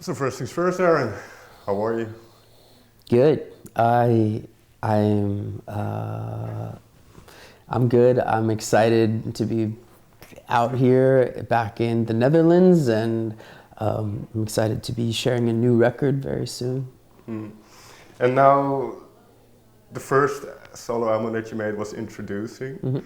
So first things first, Aaron. How are you? Good. I'm good. I'm excited to be out here back in the Netherlands, and I'm excited to be sharing a new record very soon. Mm. And now, the first solo album that you made was Introducing,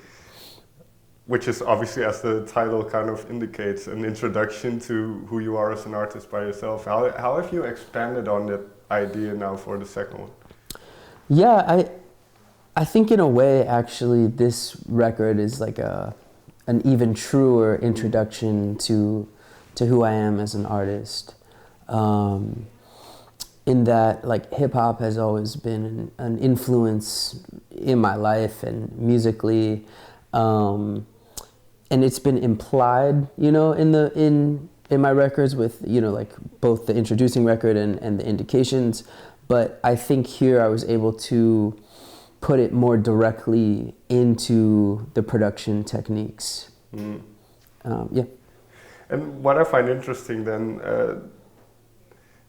which is obviously, as the title kind of indicates, an introduction to who you are as an artist by yourself. How have you expanded on that idea now for the second one? Yeah, I think in a way, actually, this record is like an even truer introduction to who I am as an artist. In that, like, hip hop has always been an influence in my life and musically, and it's been implied, in my records with, like both the Introducing record and the Indications. But I think here I was able to put it more directly into the production techniques. Yeah. And what I find interesting then,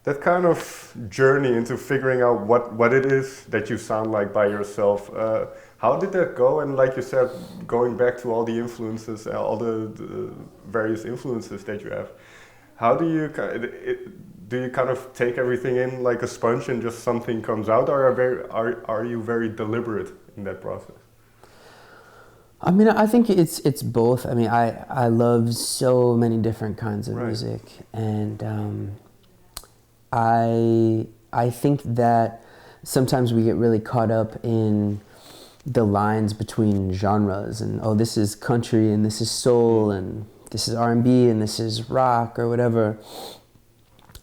that kind of journey into figuring out what it is that you sound like by yourself, how did that go? And like you said, going back to all the influences, all the various influences that you have, how do you kind of take everything in like a sponge and just something comes out, or are you very deliberate in that process? I mean, I think it's both. I mean, I love so many different kinds of music, and I think that sometimes we get really caught up in the lines between genres, and oh, this is country and this is soul and this is R&B and this is rock or whatever.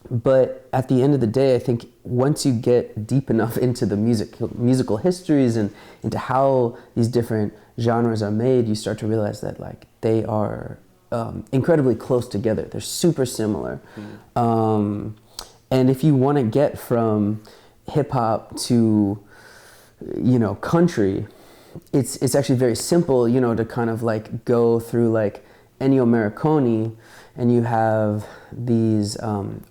But at the end of the day, I think once you get deep enough into the musical histories and into how these different genres are made, you start to realize that like they are incredibly close together. They're super similar. And if you want to get from hip hop to, country, it's actually very simple, to kind of like go through like Ennio Morricone, and you have these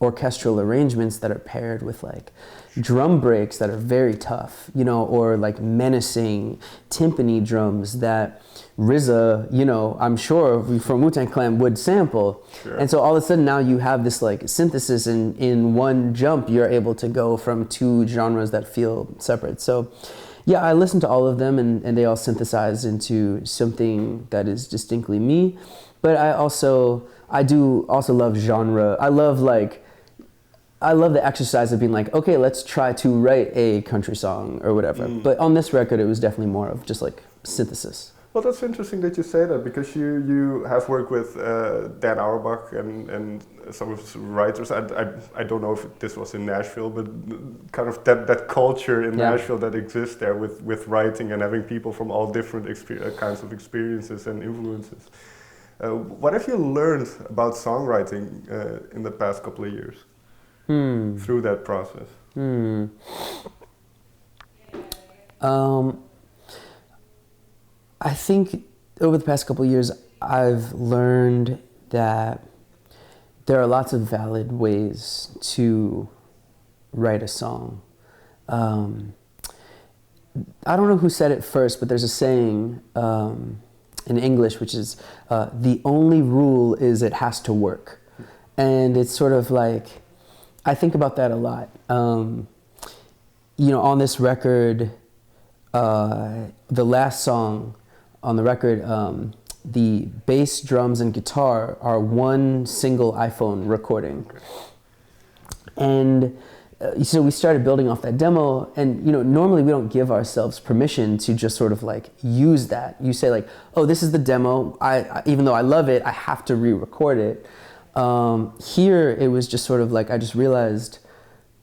orchestral arrangements that are paired with like drum breaks that are very tough, or like menacing timpani drums that RZA, I'm sure from Wu-Tang Clan would sample. Sure. And so all of a sudden now you have this like synthesis, and in one jump you're able to go from two genres that feel separate. So yeah, I listen to all of them, and they all synthesize into something that is distinctly me. But I do also love genre. I love the exercise of being like, okay, let's try to write a country song or whatever. But on this record, it was definitely more of just like synthesis. Well, that's interesting that you say that, because you have worked with Dan Auerbach and some of his writers. I don't know if this was in Nashville, but kind of that culture in Nashville that exists there with writing and having people from all different kinds of experiences and influences. What have you learned about songwriting in the past couple of years through that process? I think over the past couple of years, I've learned that there are lots of valid ways to write a song. I don't know who said it first, but there's a saying in English, which is, the only rule is it has to work. And it's sort of like, I think about that a lot. On this record, the last song on the record, the bass, drums, and guitar are one single iPhone recording. And so we started building off that demo, and normally we don't give ourselves permission to just sort of like use that. You say like, oh, this is the demo. Even though I love it, I have to re-record it. Here it was just sort of like, I just realized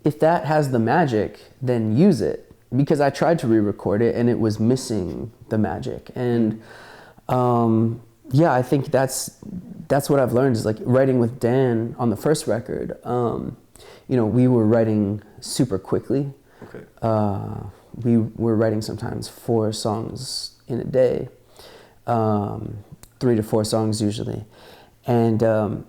if that has the magic, then use it. Because I tried to re-record it and it was missing the magic. And I think that's what I've learned, is like writing with Dan on the first record. We were writing super quickly. Okay. We were writing sometimes 4 songs in a day, 3 to 4 songs usually. And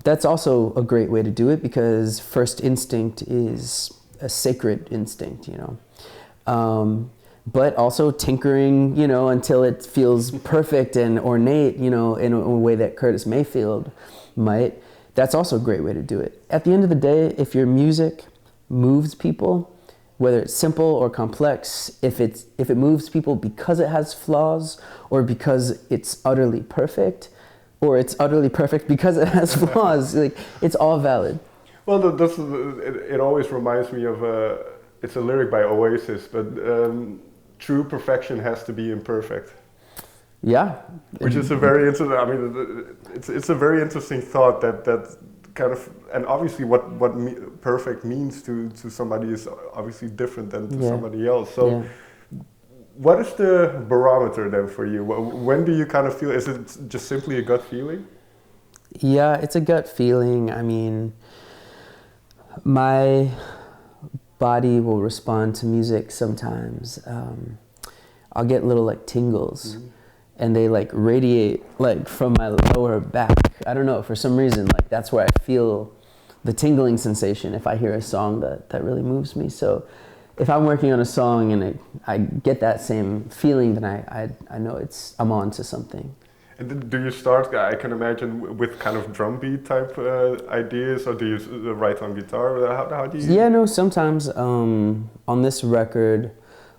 that's also a great way to do it, because first instinct is a sacred instinct, you know. But also tinkering, you know, until it feels perfect and ornate, you know, in a way that Curtis Mayfield might. That's also a great way to do it. At the end of the day, if your music moves people, whether it's simple or complex, if it moves people because it has flaws, or because it's utterly perfect, or it's utterly perfect because it has flaws, like, it's all valid. Well, it always reminds me of it's a lyric by Oasis, but true perfection has to be imperfect. Yeah, which is a very interesting. I mean, it's a very interesting thought that kind of, and obviously what perfect means to somebody is obviously different than to somebody else. So, what is the barometer then for you? When do you kind of feel? Is it just simply a gut feeling? Yeah, it's a gut feeling. I mean, my body will respond to music sometimes. I'll get little like tingles. Mm-hmm. And they like radiate like from my lower back. I don't know, for some reason, like that's where I feel the tingling sensation if I hear a song that really moves me. So if I'm working on a song and I get that same feeling, then I know I'm on to something. And do you start, I can imagine, with kind of drum beat type ideas, or do you write on guitar? How do you? Yeah, no, sometimes on this record,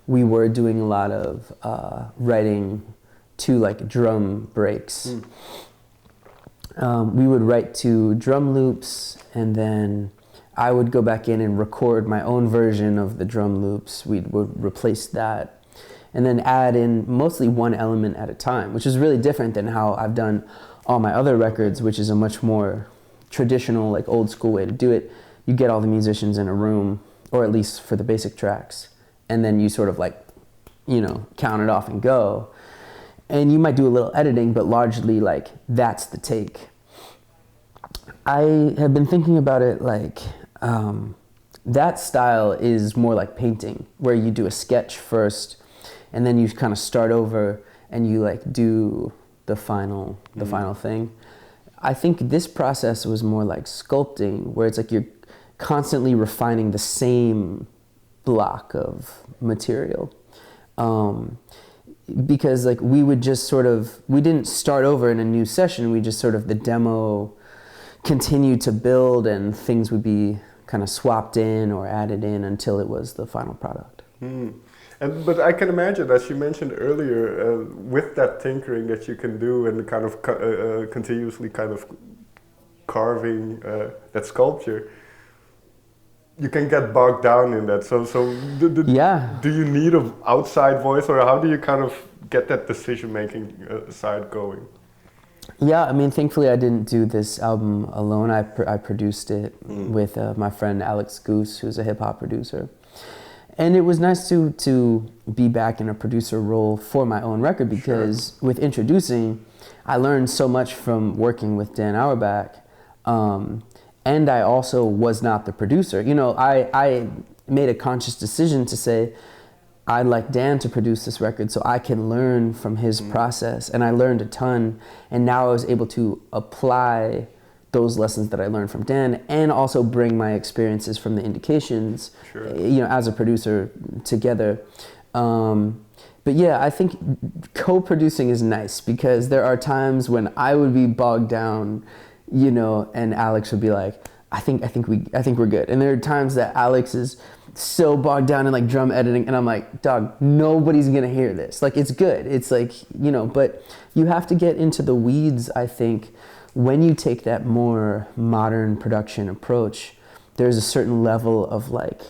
we were doing a lot of writing to like drum breaks. We would write to drum loops, and then I would go back in and record my own version of the drum loops. We would replace that, and then add in mostly one element at a time, which is really different than how I've done all my other records, which is a much more traditional, like old school way to do it. You get all the musicians in a room, or at least for the basic tracks, and then you sort of like, you know, count it off and go. And you might do a little editing, but largely, like, that's the take. I have been thinking about it like, that style is more like painting, where you do a sketch first, and then you kind of start over, and you, like, do the final thing. I think this process was more like sculpting, where it's like you're constantly refining the same block of material. Because like we would just sort of, we didn't start over in a new session, we just sort of, the demo continued to build and things would be kind of swapped in or added in until it was the final product. But I can imagine, as you mentioned earlier, with that tinkering that you can do and kind of continuously kind of carving that sculpture, you can get bogged down in that. So do you need an outside voice, or how do you kind of get that decision-making side going? Yeah, I mean, thankfully I didn't do this album alone. I produced it with my friend Alex Goose, who's a hip-hop producer. And it was nice to be back in a producer role for my own record, because with Introducing, I learned so much from working with Dan Auerbach. And I also was not the producer. You know, I made a conscious decision to say, I'd like Dan to produce this record so I can learn from his process. And I learned a ton. And now I was able to apply those lessons that I learned from Dan, and also bring my experiences from the Indications, you know, as a producer together. But yeah, I think co-producing is nice, because there are times when I would be bogged down, you know, and Alex would be like, I think we're good. And there are times that Alex is so bogged down in like drum editing, and I'm like, dog, nobody's gonna hear this. Like, it's good. It's like, you know, but you have to get into the weeds, I think, when you take that more modern production approach. There's a certain level of like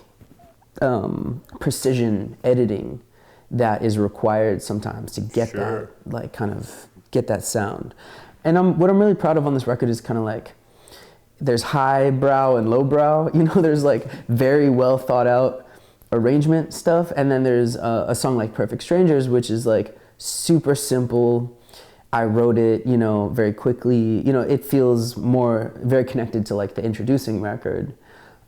precision editing that is required sometimes to get that, like, kind of get that sound. And what I'm really proud of on this record is kind of like, there's highbrow and lowbrow, you know, there's like very well thought out arrangement stuff. And then there's a song like Perfect Strangers, which is like super simple. I wrote it, you know, very quickly. You know, it feels more very connected to like the Introducing record.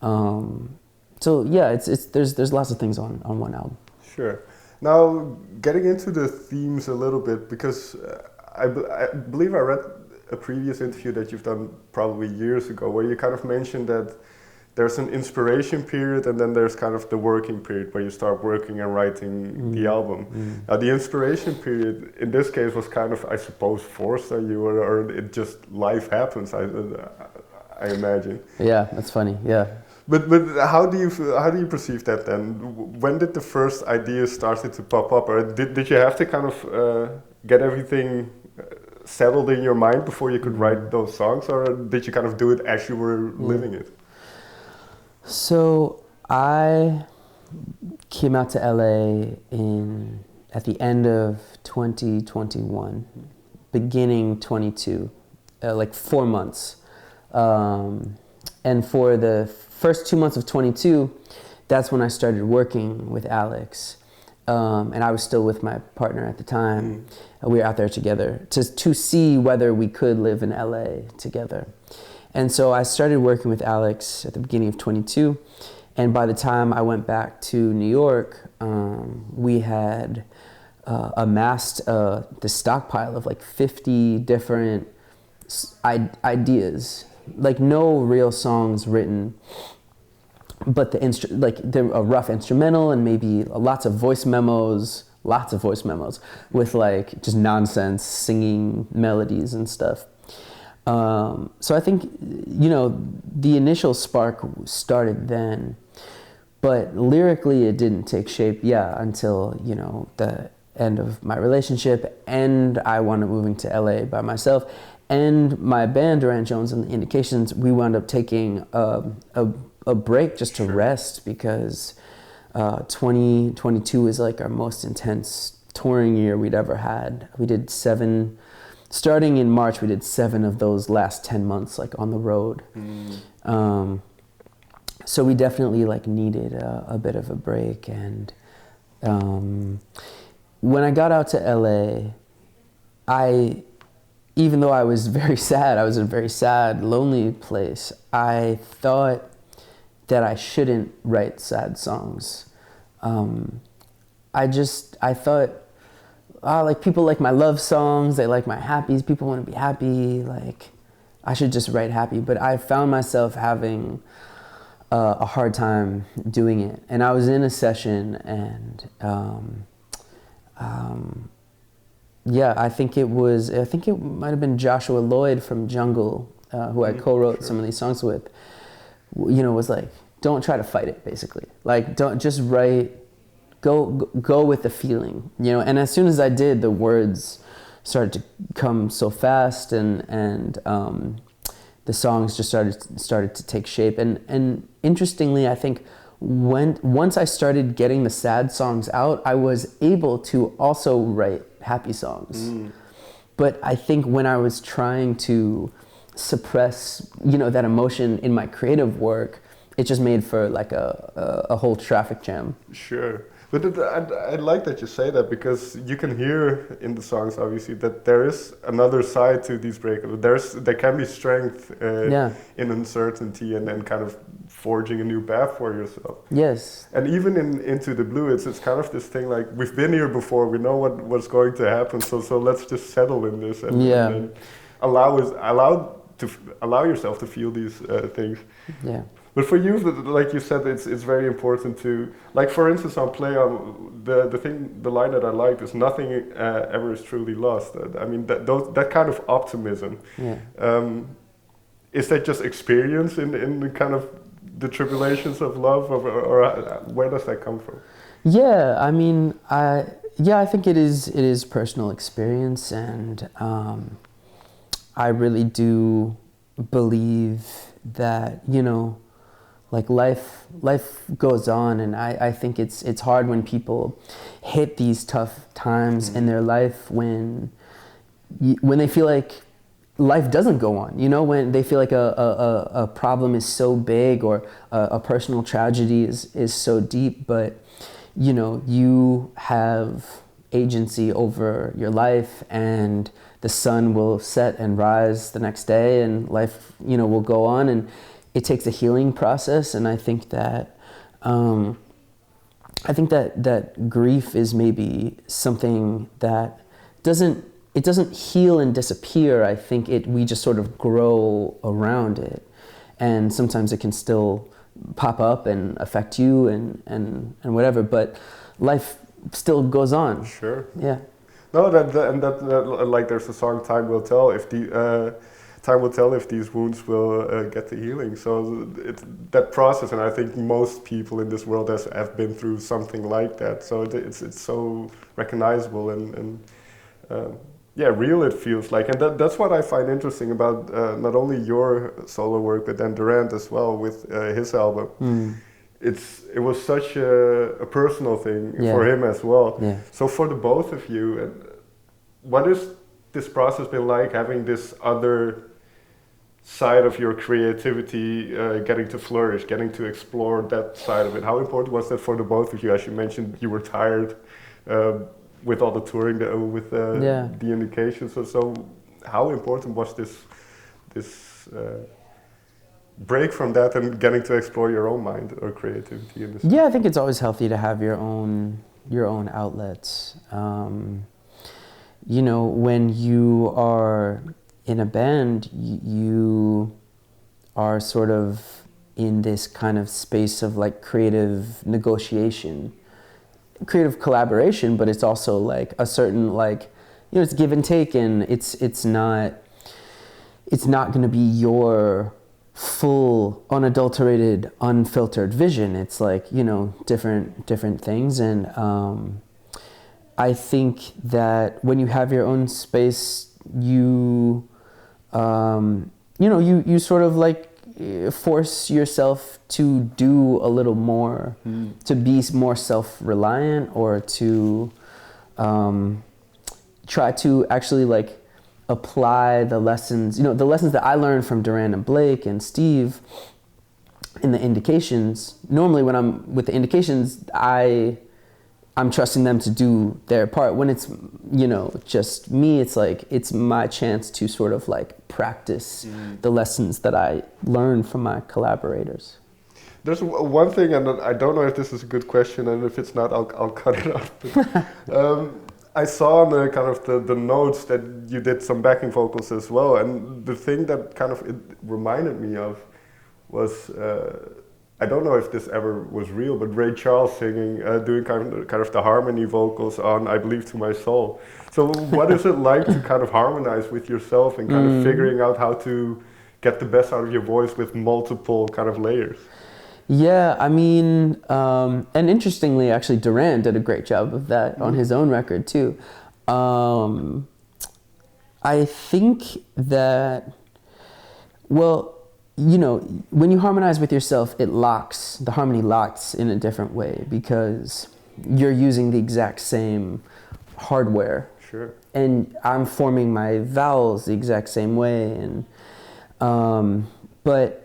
So yeah, there's lots of things on one album. Sure. Now, getting into the themes a little bit, because I believe I read a previous interview that you've done probably years ago, where you kind of mentioned that there's an inspiration period and then there's kind of the working period where you start working and writing the album. Now the inspiration period in this case was kind of, I suppose, forced on you, or it just life happens. I imagine. Yeah, that's funny. Yeah. But how do you perceive that then? When did the first ideas started to pop up, or did you have to kind of get everything settled in your mind before you could write those songs, or did you kind of do it as you were living it? So I came out to LA at the end of 2021, beginning 22, like 4 months. And for the first 2 months of 22, that's when I started working with Alex. And I was still with my partner at the time. We were out there together to see whether we could live in LA together. And so I started working with Alex at the beginning of 22. And by the time I went back to New York, we had amassed the stockpile of like 50 different ideas, like no real songs written, but a rough instrumental and maybe lots of voice memos with like just nonsense singing melodies and stuff. So I think, the initial spark started then, but lyrically it didn't take shape, until, the end of my relationship, and I wound up moving to LA by myself. And my band, Durand Jones The Indications, we wound up taking a break just to rest, because 2022 is like our most intense touring year we'd ever had. We did starting in March, we did 7 of those last 10 months, like on the road. So we definitely like needed a bit of a break. And when I got out to LA, even though I was very sad, I was in a very sad, lonely place, I thought that I shouldn't write sad songs. I thought, like people like my love songs, they like my happies, people want to be happy, like I should just write happy. But I found myself having a hard time doing it. And I was in a session and I think it might have been Joshua Lloyd from Jungle, who I co-wrote some of these songs with, was like, don't try to fight it, basically. Like, don't just write, go with the feeling, And as soon as I did, the words started to come so fast, and the songs just started to take shape. And interestingly, I think once I started getting the sad songs out, I was able to also write happy songs. But I think when I was trying to suppress, that emotion in my creative work, it just made for like a whole traffic jam. Sure. But I like that you say that, because you can hear in the songs, obviously, that there is another side to these breakups. There can be strength in uncertainty and kind of forging a new path for yourself. Yes. And even in Into the Blue, it's kind of this thing like, we've been here before, we know what's going to happen, so let's just settle in this and allow yourself to feel these things. Yeah. But for you, like you said, it's very important to, like for instance on Play On, the line that I liked is nothing ever is truly lost. I mean that kind of optimism. Is that just experience in the kind of the tribulations of love, or where does that come from? Yeah, I mean, I think it is personal experience, and I really do believe that like life goes on, and I think it's hard when people hit these tough times in their life when they feel like life doesn't go on, when they feel like a problem is so big, or a personal tragedy is so deep, but you have agency over your life, and the sun will set and rise the next day, and life will go on, and it takes a healing process. And I think that that grief is maybe something that doesn't it doesn't heal and disappear. I think we just sort of grow around it, and sometimes it can still pop up and affect you and whatever. But life still goes on. Sure. Yeah. No, that like there's a song, "Time Will Tell," time will tell if these wounds will get the healing. So it's that process, and I think most people in this world have been through something like that. So it's so recognizable and yeah, real it feels like. And that's what I find interesting about not only your solo work, but then Durand as well with his album. Mm. It was such a personal thing Yeah. for him as well. Yeah. So for the both of you, what has this process been like, having this other side of your creativity getting to flourish, getting to explore that side of it? How important was that for the both of you? As you mentioned, you were tired with all the touring with the Indications. So how important was this break from that and getting to explore your own mind or creativity in this? Yeah, I think it's always healthy to have your own outlets. You know, when you are in a band, you are sort of in this kind of space of like creative negotiation, creative collaboration, but it's also like a certain like, you know, it's give and take, and it's not going to be your full, unadulterated, unfiltered vision. It's like, you know, different things. And I think that when you have your own space, you sort of like force yourself to do a little more, to be more self-reliant, or to try to actually like apply the lessons, you know, the lessons that I learned from Durand and Blake and Steve in the Indications. Normally when I'm with the Indications, I'm trusting them to do their part. When it's, you know, just me, it's like, it's my chance to sort of like practice the lessons that I learned from my collaborators. There's one thing, and I don't know if this is a good question, and if it's not, I'll cut it off. But, I saw on the kind of the notes that you did some backing vocals as well, and the thing that kind of it reminded me of was, I don't know if this ever was real, but Ray Charles singing, doing kind of the harmony vocals on "I Believe to My Soul." So what is it like to kind of harmonize with yourself and kind of figuring out how to get the best out of your voice with multiple kind of layers? Yeah, I mean, and interestingly, actually, Durand did a great job of that on his own record too. I think that, well, you know, when you harmonize with yourself, the harmony locks in a different way because you're using the exact same hardware. Sure. And I'm forming my vowels the exact same way. And, but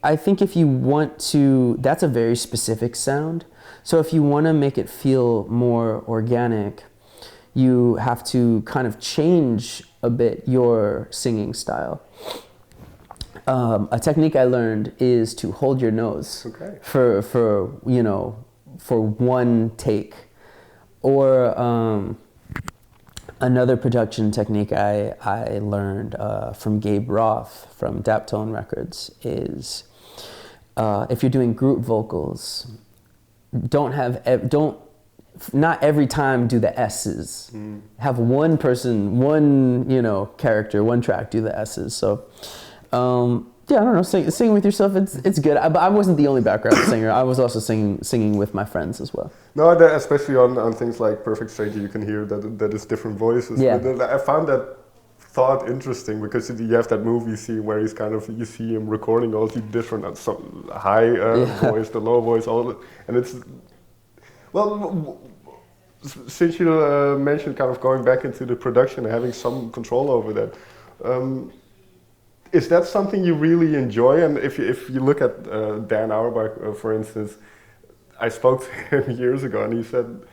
I think if you want to, that's a very specific sound. So if you want to make it feel more organic, you have to kind of change a bit your singing style. A technique I learned is to hold your nose for one take. Or another production technique I learned from Gabe Roth from Daptone Records is if you're doing group vocals, not every time do the S's. Have one person, one character, one track do the S's. So yeah, I don't know. Singing with yourself, it's good. But I wasn't the only background singer. I was also singing with my friends as well. No, especially on things like Perfect Stranger, you can hear that it's different voices. Yeah. But I found that thought interesting because you have that movie scene where he's kind of, you see him recording all the different high voice, the low voice, all, and it's, well, since you mentioned kind of going back into the production and having some control over that, is that something you really enjoy? And if you look at Dan Auerbach, for instance, I spoke to him years ago and he said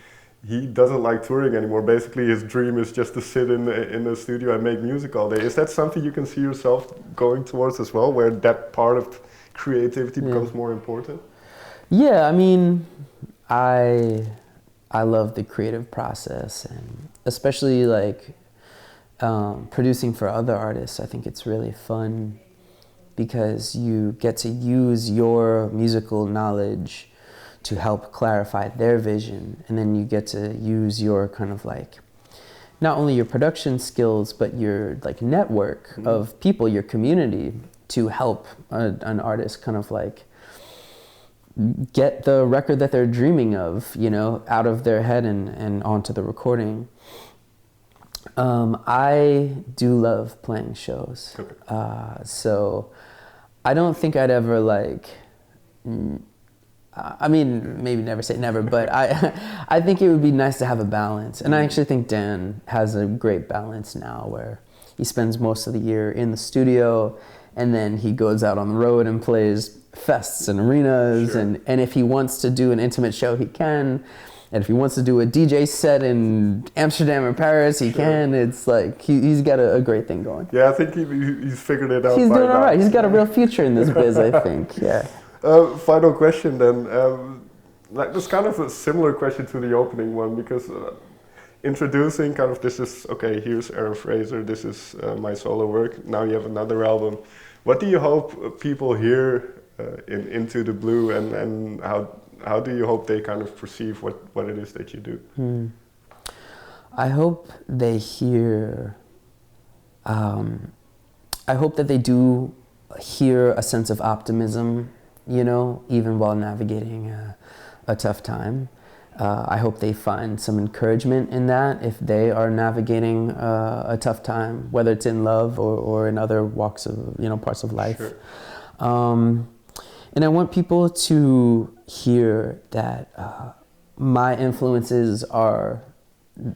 he doesn't like touring anymore. Basically, his dream is just to sit in the studio and make music all day. Is that something you can see yourself going towards as well, where that part of creativity becomes more important? Yeah, I mean, I love the creative process, and especially like producing for other artists, I think it's really fun because you get to use your musical knowledge to help clarify their vision, and then you get to use your kind of like not only your production skills but your like network of people, your community, to help an artist kind of like get the record that they're dreaming of, you know, out of their head and onto the recording. I do love playing shows. So I don't think I'd ever like, I mean, maybe never say never, but I think it would be nice to have a balance. And I actually think Dan has a great balance now where he spends most of the year in the studio and then he goes out on the road and plays fests and arenas. Sure. And if he wants to do an intimate show, he can. And if he wants to do a DJ set in Amsterdam or Paris, he can. It's like, he's got a great thing going. Yeah, I think he's figured it out. He's doing all right. He's got a real future in this biz, I think. Yeah. Final question then. Like, this kind of a similar question to the opening one, because introducing kind of this is, okay, here's Aaron Frazer, this is my solo work, now you have another album. What do you hope people hear in Into the Blue, and how do you hope they kind of perceive what it is that you do? I hope they hear, I hope that they do hear a sense of optimism, you know, even while navigating a tough time. I hope they find some encouragement in that if they are navigating a tough time, whether it's in love or in other walks of, you know, parts of life. Sure. And I want people to hear that my influences are,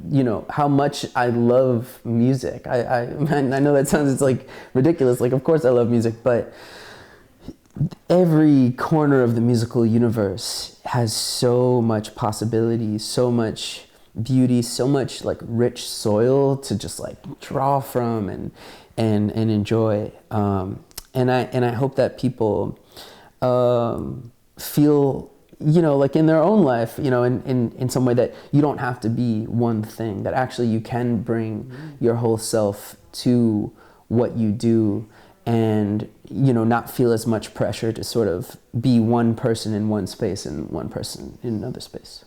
you know, how much I love music. I know that sounds, it's like ridiculous, like of course I love music, but every corner of the musical universe has so much possibility, so much beauty, so much like rich soil to just like draw from and enjoy. And I hope that people feel, you know, like in their own life, you know, in some way that you don't have to be one thing, that actually you can bring your whole self to what you do and, you know, not feel as much pressure to sort of be one person in one space and one person in another space.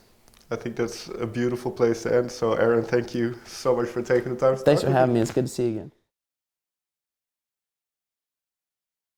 I think that's a beautiful place to end. So Aaron, thank you so much for taking the time to talk. Thanks for having me. It's good to see you again.